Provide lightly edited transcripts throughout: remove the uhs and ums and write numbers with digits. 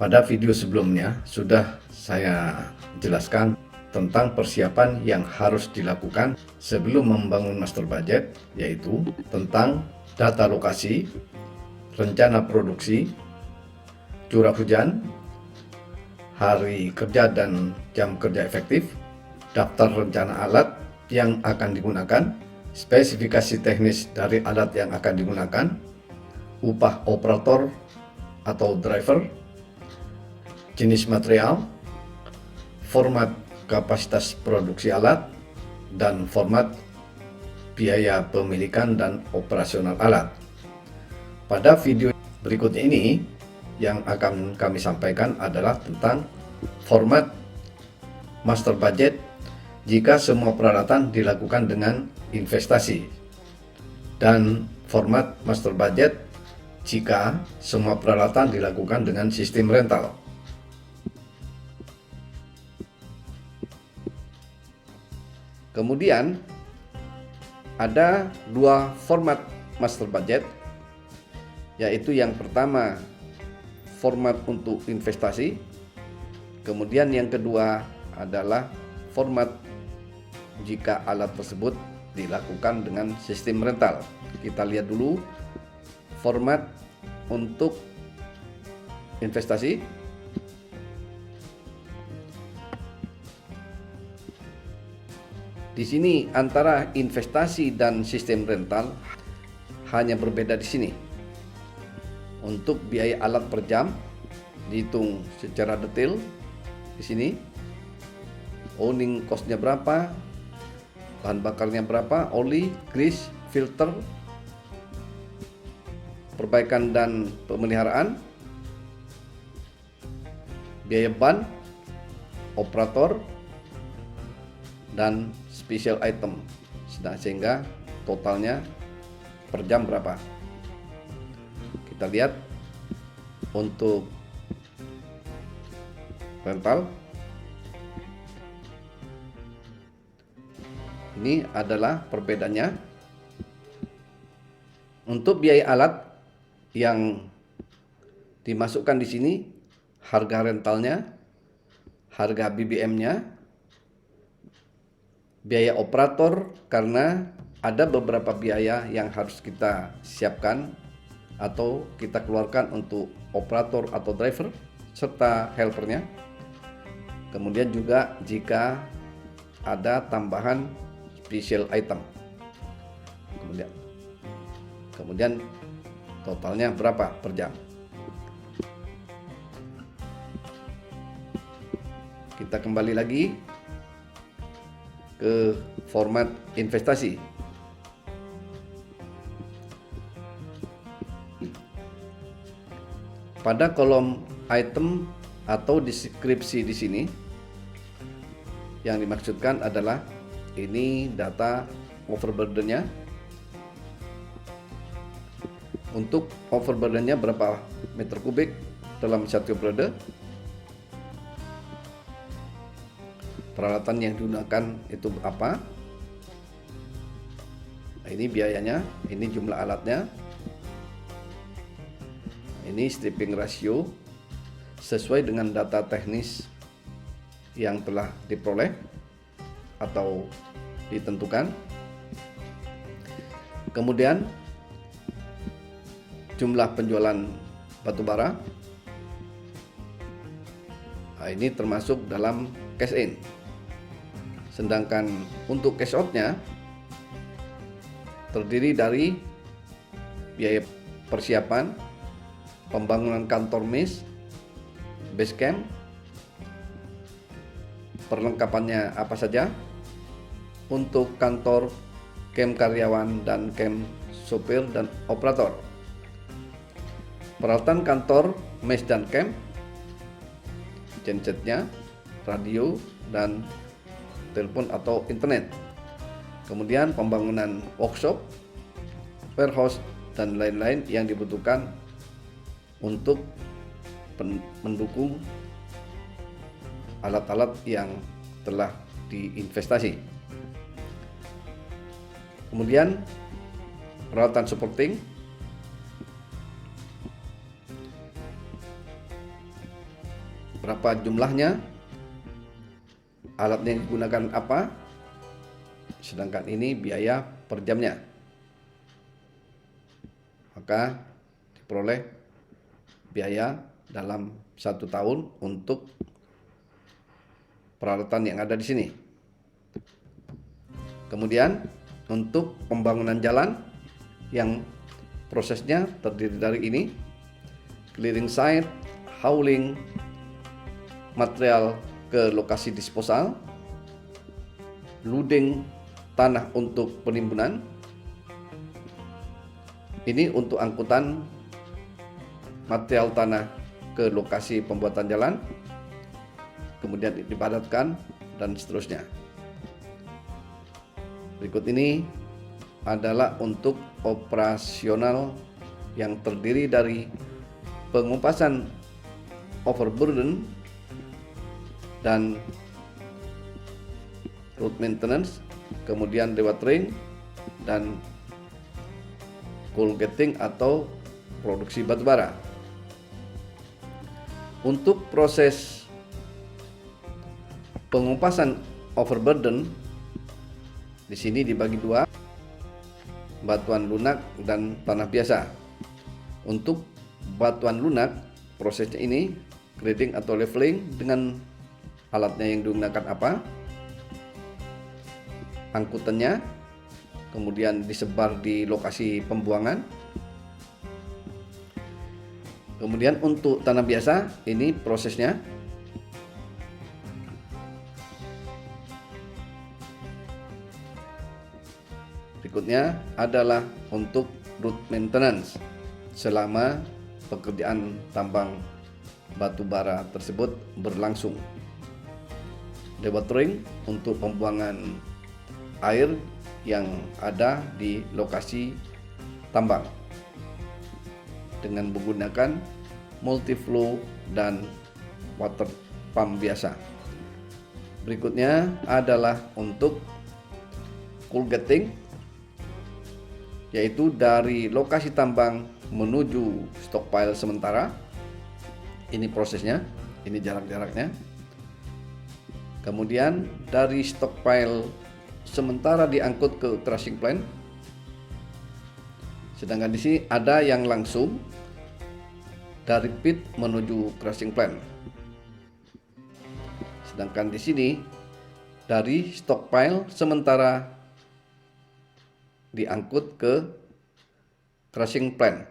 Pada video sebelumnya sudah saya jelaskan tentang persiapan yang harus dilakukan sebelum membangun master budget, yaitu tentang data lokasi, rencana produksi, curah hujan, hari kerja dan jam kerja efektif, daftar rencana alat yang akan digunakan, spesifikasi teknis dari alat yang akan digunakan, upah operator atau driver, jenis material, format kapasitas produksi alat, dan format biaya pemilikan dan operasional alat. Pada video berikut ini yang akan kami sampaikan adalah tentang format master budget jika semua peralatan dilakukan dengan investasi, dan format master budget jika semua peralatan dilakukan dengan sistem rental. Kemudian ada dua format master budget, yaitu yang pertama format untuk investasi, kemudian yang kedua adalah format jika alat tersebut dilakukan dengan sistem rental. Kita lihat dulu format untuk investasi. Di sini antara investasi dan sistem rental hanya berbeda di sini. Untuk biaya alat per jam dihitung secara detail di sini. Owning cost-nya berapa, bahan bakarnya berapa, oli, grease, filter, perbaikan dan pemeliharaan, biaya ban, operator, dan special item, sehingga totalnya per jam berapa. Kita lihat untuk rental, ini adalah perbedaannya. Untuk biaya alat yang dimasukkan di sini, harga rentalnya, harga BBM-nya, biaya operator, karena ada beberapa biaya yang harus kita siapkan atau kita keluarkan untuk operator atau driver serta helpernya. Kemudian juga jika ada tambahan special item, kemudian totalnya berapa per jam. Kita kembali lagi ke format investasi. Pada kolom item atau deskripsi di sini, yang dimaksudkan adalah ini data overburden-nya. Untuk overburden-nya berapa meter kubik dalam satu periode, peralatan yang digunakan itu apa, nah, ini biayanya, ini jumlah alatnya, ini stripping ratio sesuai dengan data teknis yang telah diperoleh atau ditentukan. Kemudian jumlah penjualan batubara, nah, ini termasuk dalam cash in. Sedangkan untuk cash out-nya terdiri dari biaya persiapan, pembangunan kantor mes, base camp, perlengkapannya apa saja, untuk kantor, camp karyawan, dan camp sopir dan operator, peralatan kantor, mes dan camp, gensetnya, radio, dan telepon atau internet. Kemudian pembangunan workshop, warehouse, dan lain-lain yang dibutuhkan untuk mendukung alat-alat yang telah diinvestasi. Kemudian peralatan supporting, berapa jumlahnya, alatnya yang digunakan apa, sedangkan ini biaya per jamnya. Maka diperoleh biaya dalam 1 tahun untuk peralatan yang ada di sini. Kemudian untuk pembangunan jalan yang prosesnya terdiri dari ini: clearing site, hauling material ke lokasi disposal, loading tanah untuk penimbunan. Ini untuk angkutan material tanah ke lokasi pembuatan jalan, kemudian dipadatkan dan seterusnya. Berikut ini adalah untuk operasional yang terdiri dari pengupasan overburden dan road maintenance, kemudian dewatering dan coal getting atau produksi batubara. Untuk proses pengupasan overburden di sini dibagi dua, batuan lunak dan tanah biasa. Untuk batuan lunak, prosesnya ini grading atau leveling dengan alatnya yang digunakan apa, angkutannya, kemudian disebar di lokasi pembuangan. Kemudian untuk tanah biasa, ini prosesnya berikutnya adalah untuk road maintenance selama pekerjaan tambang batu bara tersebut berlangsung. Dewatering untuk pembuangan air yang ada di lokasi tambang dengan menggunakan multiflow dan water pump biasa. Berikutnya adalah untuk coal getting, yaitu dari lokasi tambang menuju stockpile sementara. Ini prosesnya, ini jarak-jaraknya. Kemudian dari stockpile sementara diangkut ke crushing plant. Sedangkan di sini ada yang langsung dari pit menuju crushing plant. Sedangkan di sini dari stockpile sementara diangkut ke crushing plant.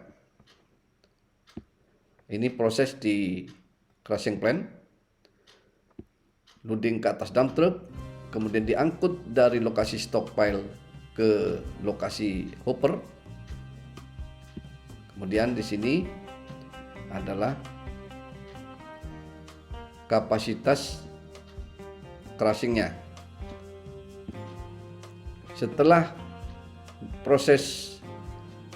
Ini proses di crushing plant, loading ke atas dump truck, kemudian diangkut dari lokasi stockpile ke lokasi hopper. Kemudian di sini adalah kapasitas crushingnya. Setelah proses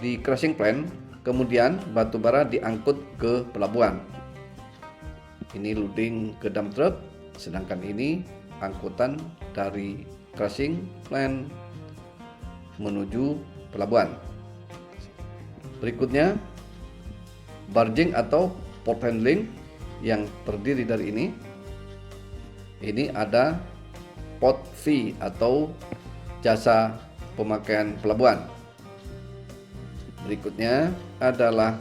di crushing plant, kemudian batu bara diangkut ke pelabuhan. Ini loading ke dump truck, sedangkan ini angkutan dari crushing plant menuju pelabuhan. Berikutnya barging atau port handling yang terdiri dari ini. Ini ada port fee atau jasa pemakaian pelabuhan. Berikutnya adalah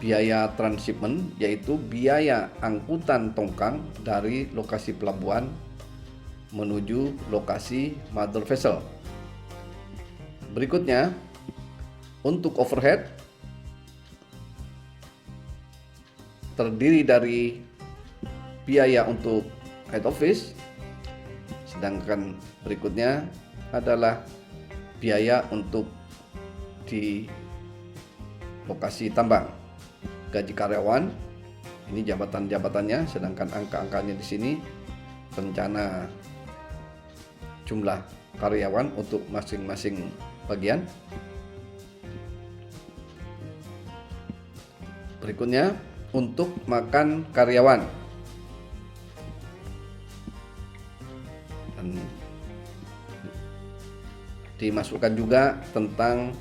biaya transshipment, yaitu biaya angkutan tongkang dari lokasi pelabuhan menuju lokasi mother vessel. Berikutnya untuk overhead terdiri dari biaya untuk head office, sedangkan berikutnya adalah biaya untuk di lokasi tambang. Gaji karyawan, ini jabatan-jabatannya, sedangkan angka-angkanya di sini rencana jumlah karyawan untuk masing-masing bagian. Berikutnya untuk makan karyawan. Dan dimasukkan juga tentang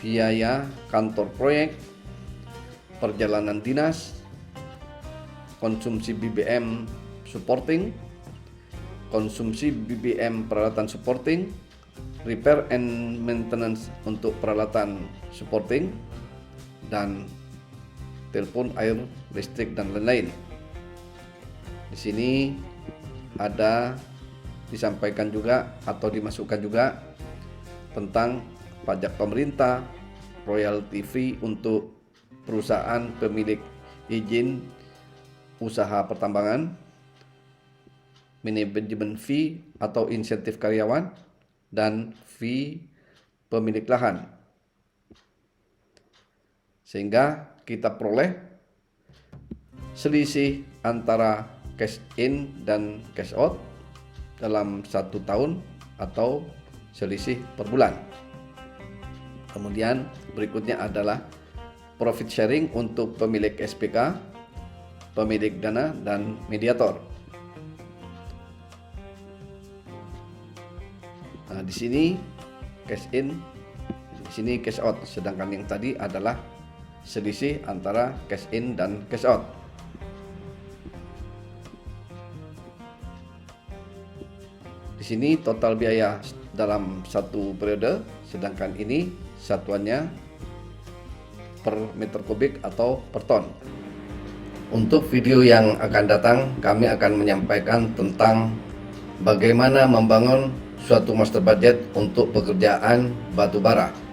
biaya kantor proyek, perjalanan dinas, konsumsi BBM supporting, konsumsi BBM peralatan supporting, repair and maintenance untuk peralatan supporting, dan telepon, air, listrik, dan lain-lain. Di sini ada disampaikan juga atau dimasukkan juga tentang pajak pemerintah, royalty fee untuk perusahaan pemilik izin usaha pertambangan, manajemen fee atau insentif karyawan, dan fee pemilik lahan. Sehingga kita peroleh selisih antara cash in dan cash out dalam 1 tahun atau selisih per bulan. Kemudian berikutnya adalah profit sharing untuk pemilik SPK, pemilik dana, dan mediator. Nah, di sini cash in, di sini cash out, sedangkan yang tadi adalah selisih antara cash in dan cash out. Di sini total biaya dalam 1 periode, sedangkan ini satuannya per meter kubik atau per ton. Untuk video yang akan datang, kami akan menyampaikan tentang bagaimana membangun suatu master budget untuk pekerjaan batu bara.